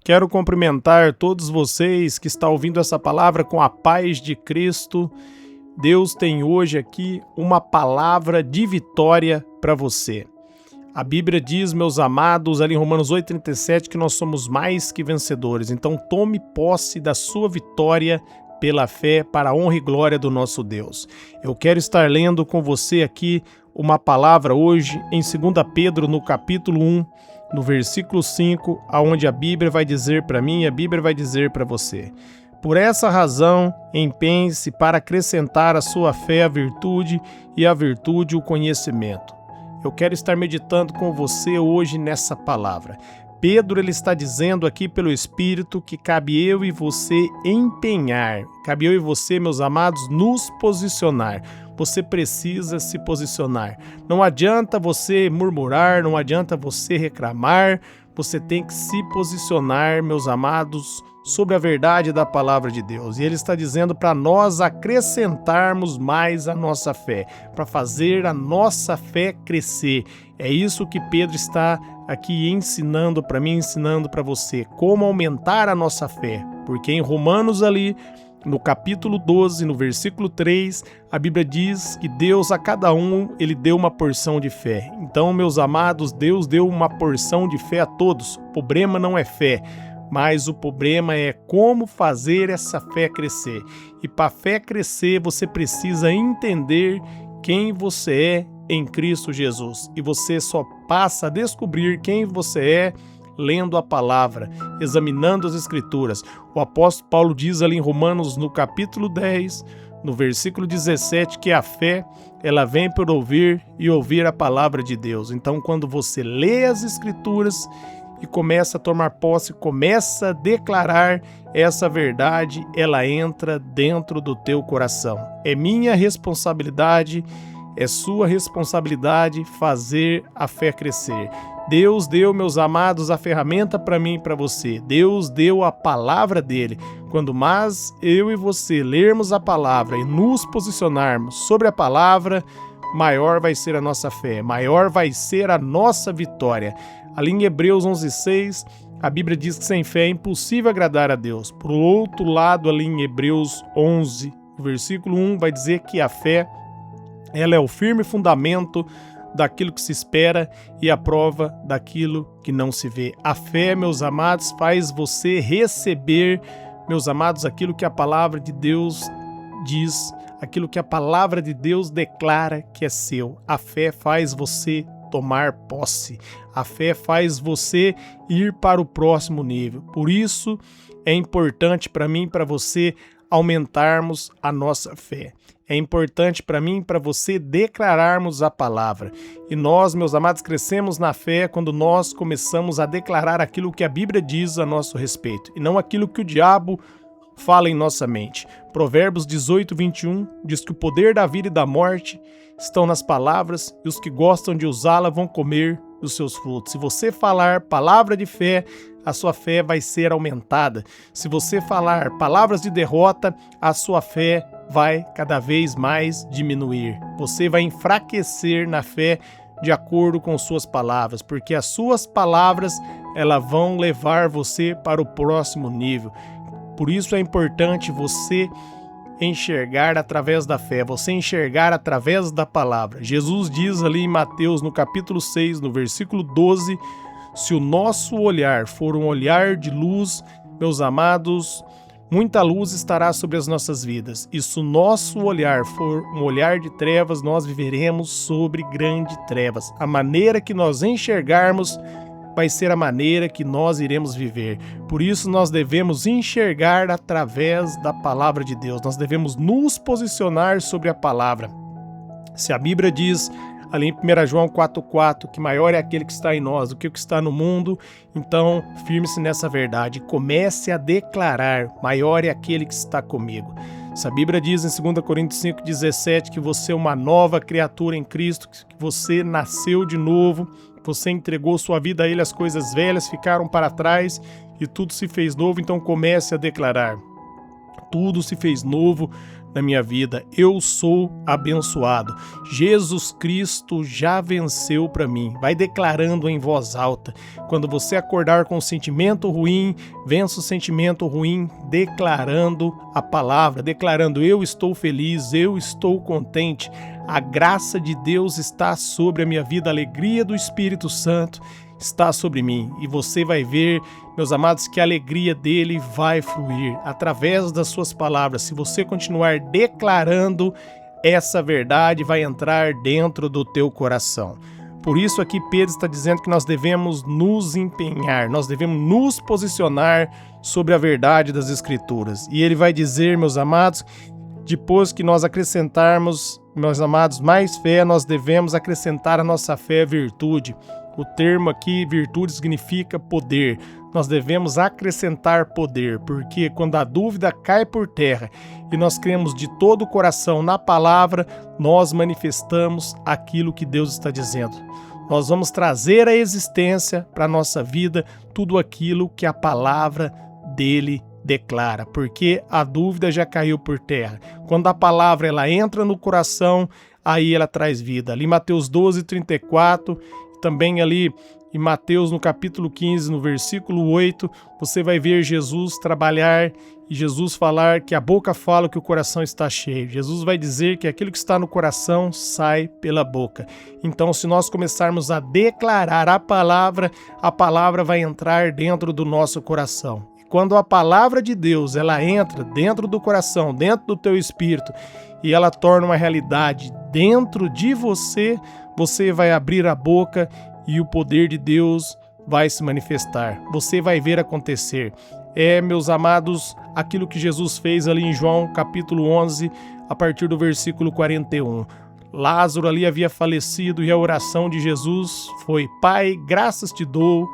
Quero cumprimentar todos vocês que estão ouvindo essa palavra com a paz de Cristo. Deus tem hoje aqui uma palavra de vitória para você. A Bíblia diz, meus amados, ali em Romanos 8,37, que nós somos mais que vencedores. Então tome posse da sua vitória pela fé para a honra e glória do nosso Deus. Eu quero estar lendo com você aqui uma palavra hoje em 2 Pedro, no capítulo 1, no versículo 5, aonde a Bíblia vai dizer para mim e a Bíblia vai dizer para você: por essa razão, empenhe-se para acrescentar à sua fé a virtude e à virtude o conhecimento. Eu quero estar meditando com você hoje nessa palavra. Pedro ele está dizendo aqui pelo Espírito que cabe eu e você empenhar, cabe eu e você, meus amados, nos posicionar. Você precisa se posicionar. Não adianta você murmurar, não adianta você reclamar, você tem que se posicionar, meus amados, sobre a verdade da palavra de Deus. E ele está dizendo para nós acrescentarmos mais a nossa fé, para fazer a nossa fé crescer. É isso que Pedro está aqui ensinando para mim, ensinando para você, como aumentar a nossa fé. Porque em Romanos ali, no capítulo 12, no versículo 3, a Bíblia diz que Deus a cada um, ele deu uma porção de fé. Então, meus amados, Deus deu uma porção de fé a todos. O problema não é fé, mas o problema é como fazer essa fé crescer. E para a fé crescer, você precisa entender quem você é em Cristo Jesus. E você só passa a descobrir quem você é lendo a palavra, examinando as Escrituras. O apóstolo Paulo diz ali em Romanos, no capítulo 10, no versículo 17, que a fé, ela vem por ouvir e ouvir a palavra de Deus. Então, quando você lê as Escrituras e começa a tomar posse, começa a declarar essa verdade, ela entra dentro do teu coração. É minha responsabilidade, é sua responsabilidade fazer a fé crescer. Deus deu, meus amados, a ferramenta para mim e para você. Deus deu a palavra dele. Quando mais eu e você lermos a palavra e nos posicionarmos sobre a palavra, maior vai ser a nossa fé, maior vai ser a nossa vitória. Ali em Hebreus 11,6, a Bíblia diz que sem fé é impossível agradar a Deus. Por outro lado, ali em Hebreus 11, versículo 1, vai dizer que a fé, ela é o firme fundamento daquilo que se espera e a prova daquilo que não se vê. A fé, meus amados, faz você receber, meus amados, aquilo que a palavra de Deus diz, aquilo que a palavra de Deus declara que é seu. A fé faz você tomar posse. A fé faz você ir para o próximo nível. Por isso é importante para mim e para você aumentarmos a nossa fé. É importante para mim e para você declararmos a palavra. E nós, meus amados, crescemos na fé quando nós começamos a declarar aquilo que a Bíblia diz a nosso respeito, e não aquilo que o diabo fala em nossa mente. Provérbios 18:21 diz que o poder da vida e da morte estão nas palavras, e os que gostam de usá-la vão comer dos seus frutos. Se você falar palavra de fé, a sua fé vai ser aumentada. Se você falar palavras de derrota, a sua fé vai cada vez mais diminuir. Você vai enfraquecer na fé de acordo com suas palavras, porque as suas palavras, elas vão levar você para o próximo nível. Por isso é importante você enxergar através da fé, você enxergar através da palavra. Jesus diz ali em Mateus, no capítulo 6, no versículo 12, se o nosso olhar for um olhar de luz, meus amados, muita luz estará sobre as nossas vidas. E se o nosso olhar for um olhar de trevas, nós viveremos sobre grandes trevas. A maneira que nós enxergarmos vai ser a maneira que nós iremos viver. Por isso nós devemos enxergar através da palavra de Deus. Nós devemos nos posicionar sobre a palavra. Se a Bíblia diz ali em 1 João 4,4, que maior é aquele que está em nós do que o que está no mundo, então firme-se nessa verdade. Comece a declarar, maior é aquele que está comigo. Se a Bíblia diz em 2 Coríntios 5,17 que você é uma nova criatura em Cristo, que você nasceu de novo, você entregou sua vida a Ele, as coisas velhas ficaram para trás e tudo se fez novo, então comece a declarar. Tudo se fez novo na minha vida. Eu sou abençoado. Jesus Cristo já venceu para mim. Vai declarando em voz alta. Quando você acordar com um sentimento ruim, vença o sentimento ruim declarando a palavra, declarando: eu estou feliz, eu estou contente. A graça de Deus está sobre a minha vida, a alegria do Espírito Santo está sobre mim. E você vai ver, meus amados, que a alegria dele vai fluir através das suas palavras. Se você continuar declarando, essa verdade vai entrar dentro do teu coração. Por isso aqui Pedro está dizendo que nós devemos nos empenhar, nós devemos nos posicionar sobre a verdade das Escrituras. E ele vai dizer, meus amados, depois que nós acrescentarmos, meus amados, mais fé, nós devemos acrescentar à nossa fé virtude. O termo aqui, virtude, significa poder. Nós devemos acrescentar poder, porque quando a dúvida cai por terra e nós cremos de todo o coração na palavra, nós manifestamos aquilo que Deus está dizendo. Nós vamos trazer à existência para a nossa vida tudo aquilo que a palavra dele declara, porque a dúvida já caiu por terra. Quando a palavra ela entra no coração, aí ela traz vida. Ali em Mateus 12:34, também ali em Mateus no capítulo 15, no versículo 8, você vai ver Jesus trabalhar e Jesus falar que a boca fala que o coração está cheio. Jesus vai dizer que aquilo que está no coração sai pela boca. Então, se nós começarmos a declarar a palavra vai entrar dentro do nosso coração. Quando a palavra de Deus ela entra dentro do coração, dentro do teu espírito, e ela torna uma realidade dentro de você, você vai abrir a boca e o poder de Deus vai se manifestar. Você vai ver acontecer. Meus amados, aquilo que Jesus fez ali em João capítulo 11, a partir do versículo 41. Lázaro ali havia falecido e a oração de Jesus foi: Pai, graças te dou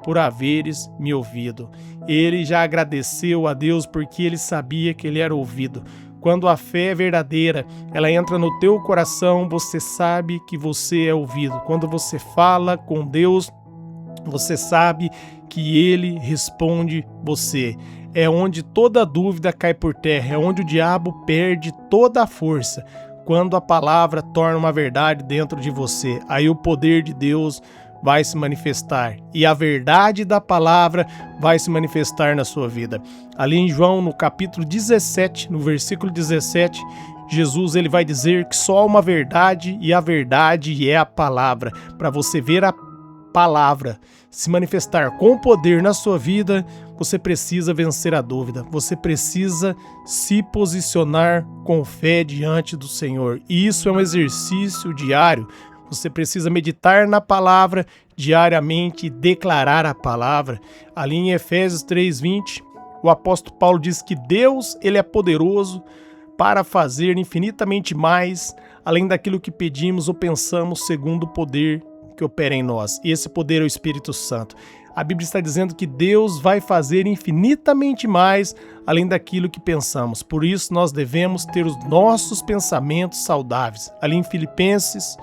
por haveres me ouvido. Ele já agradeceu a Deus porque ele sabia que ele era ouvido. Quando a fé é verdadeira, ela entra no teu coração, você sabe que você é ouvido. Quando você fala com Deus, você sabe que ele responde você. É onde toda dúvida cai por terra, é onde o diabo perde toda a força. Quando a palavra torna uma verdade dentro de você, aí o poder de Deus vai se manifestar e a verdade da palavra vai se manifestar na sua vida. Ali em João, no capítulo 17, no versículo 17, Jesus ele vai dizer que só há uma verdade e a verdade é a palavra. Para você ver a palavra se manifestar com poder na sua vida, você precisa vencer a dúvida, você precisa se posicionar com fé diante do Senhor. E isso é um exercício diário. Você precisa meditar na palavra diariamente e declarar a palavra. Ali em Efésios 3:20, o apóstolo Paulo diz que Deus ele é poderoso para fazer infinitamente mais, além daquilo que pedimos ou pensamos, segundo o poder que opera em nós. E esse poder é o Espírito Santo. A Bíblia está dizendo que Deus vai fazer infinitamente mais, além daquilo que pensamos. Por isso, nós devemos ter os nossos pensamentos saudáveis. Ali em Filipenses,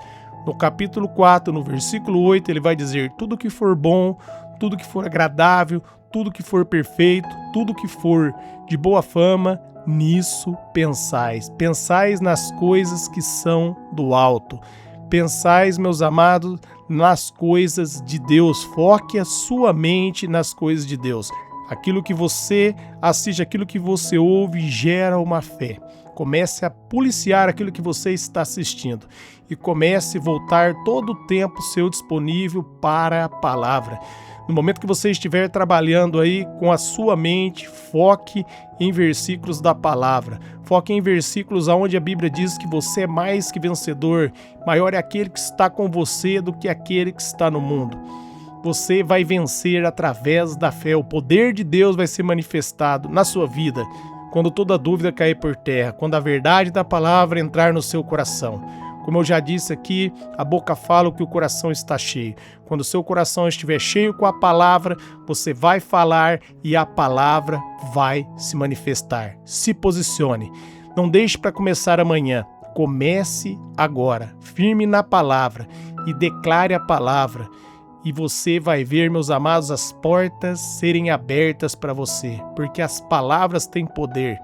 no capítulo 4, no versículo 8, ele vai dizer: tudo que for bom, tudo que for agradável, tudo que for perfeito, tudo que for de boa fama, nisso pensais. Pensais nas coisas que são do alto. Pensais, meus amados, nas coisas de Deus. Foque a sua mente nas coisas de Deus. Aquilo que você assiste, aquilo que você ouve, gera uma fé. Comece a policiar aquilo que você está assistindo e comece a voltar todo o tempo seu disponível para a palavra. No momento que você estiver trabalhando aí com a sua mente, foque em versículos da palavra. Foque em versículos onde a Bíblia diz que você é mais que vencedor. Maior é aquele que está com você do que aquele que está no mundo. Você vai vencer através da fé. O poder de Deus vai ser manifestado na sua vida quando toda dúvida cair por terra, quando a verdade da palavra entrar no seu coração. Como eu já disse aqui, a boca fala o que o coração está cheio. Quando o seu coração estiver cheio com a palavra, você vai falar e a palavra vai se manifestar. Se posicione. Não deixe para começar amanhã. Comece agora. Firme na palavra e declare a palavra. E você vai ver, meus amados, as portas serem abertas para você, porque as palavras têm poder.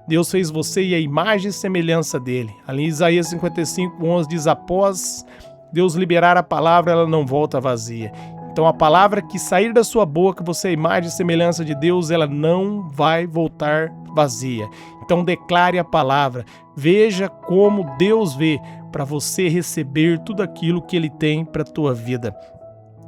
Deus fez você e a imagem e semelhança dele. Ali em Isaías 55:11 diz: após Deus liberar a palavra, ela não volta vazia. Então a palavra que sair da sua boca, você é a imagem e semelhança de Deus, ela não vai voltar vazia. Então declare a palavra, veja como Deus vê, para você receber tudo aquilo que Ele tem para a tua vida.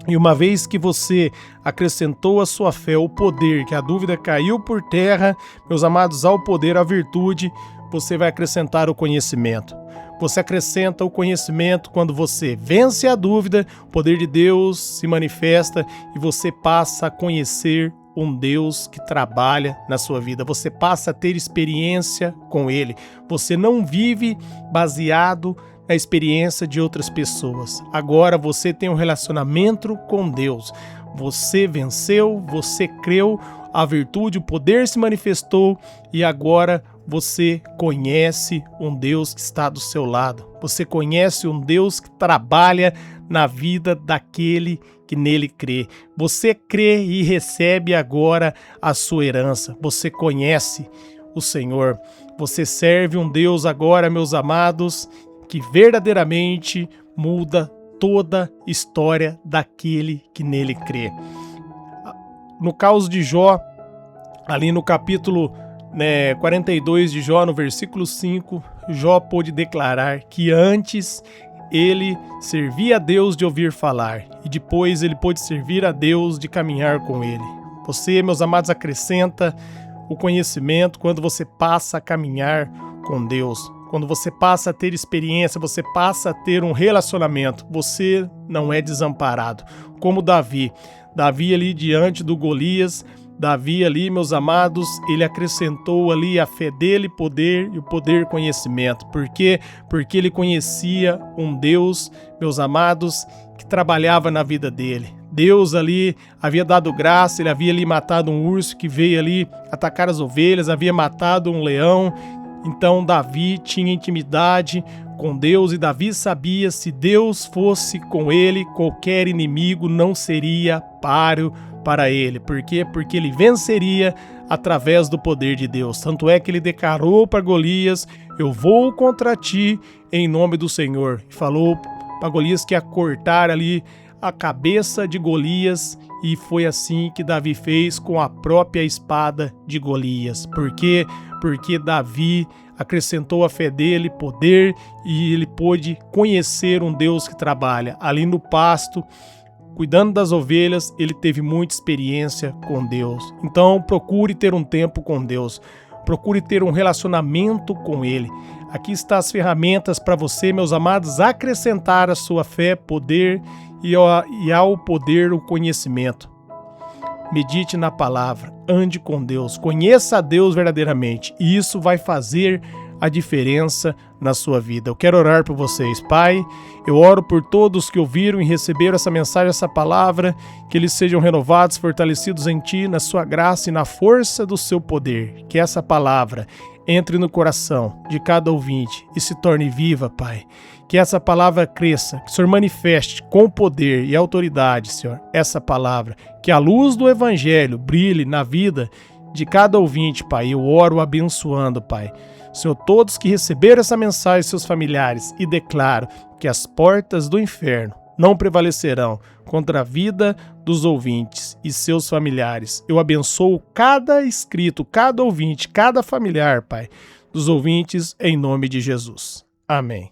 E uma vez que você acrescentou à sua fé o poder, que a dúvida caiu por terra, meus amados, ao poder, à virtude, você vai acrescentar o conhecimento. Você acrescenta o conhecimento quando você vence a dúvida, o poder de Deus se manifesta e você passa a conhecer um Deus que trabalha na sua vida. Você passa a ter experiência com Ele. Você não vive baseado na experiência de outras pessoas. Agora você tem um relacionamento com Deus. Você venceu, você creu, a virtude, o poder se manifestou e agora você conhece um Deus que está do seu lado. Você conhece um Deus que trabalha na vida daquele que nele crê. Você crê e recebe agora a sua herança. Você conhece o Senhor. Você serve um Deus agora, meus amados, que verdadeiramente muda toda a história daquele que nele crê. No caso de Jó, ali no capítulo 42 de Jó, no versículo 5, Jó pôde declarar que antes ele servia a Deus de ouvir falar e depois ele pôde servir a Deus de caminhar com ele. Você, meus amados, acrescenta o conhecimento quando você passa a caminhar com Deus. Quando você passa a ter experiência, você passa a ter um relacionamento, você não é desamparado. Como Davi ali diante do Golias, Davi ali, meus amados, ele acrescentou ali a fé dele, poder e o poder conhecimento. Por quê? Porque ele conhecia um Deus, meus amados, que trabalhava na vida dele. Deus ali havia dado graça, ele havia ali matado um urso que veio ali atacar as ovelhas, havia matado um leão. Então Davi tinha intimidade com Deus e Davi sabia, se Deus fosse com ele, qualquer inimigo não seria páreo para ele. Por quê? Porque ele venceria através do poder de Deus. Tanto é que ele declarou para Golias: eu vou contra ti em nome do Senhor. E falou para Golias que ia cortar ali a cabeça de Golias, e foi assim que Davi fez com a própria espada de Golias. Por quê? Porque Davi acrescentou a fé dele, poder, e ele pôde conhecer um Deus que trabalha. Ali no pasto, cuidando das ovelhas, ele teve muita experiência com Deus. Então procure ter um tempo com Deus. Procure ter um relacionamento com Ele. Aqui estão as ferramentas para você, meus amados, acrescentar a sua fé, poder e ao poder o conhecimento. Medite na palavra, ande com Deus, conheça a Deus verdadeiramente e isso vai fazer a diferença na sua vida. Eu quero orar por vocês, Pai. Eu oro por todos que ouviram e receberam essa mensagem, essa palavra, que eles sejam renovados, fortalecidos em Ti, na Sua graça e na força do Seu poder. Que essa palavra entre no coração de cada ouvinte e se torne viva, Pai. Que essa palavra cresça, que o Senhor manifeste com poder e autoridade, Senhor, essa palavra. Que a luz do Evangelho brilhe na vida de cada ouvinte, Pai. Eu oro abençoando, Pai. Senhor, todos que receberam essa mensagem, seus familiares, e declaro que as portas do inferno não prevalecerão contra a vida dos ouvintes e seus familiares. Eu abençoo cada inscrito, cada ouvinte, cada familiar, Pai, dos ouvintes, em nome de Jesus. Amém.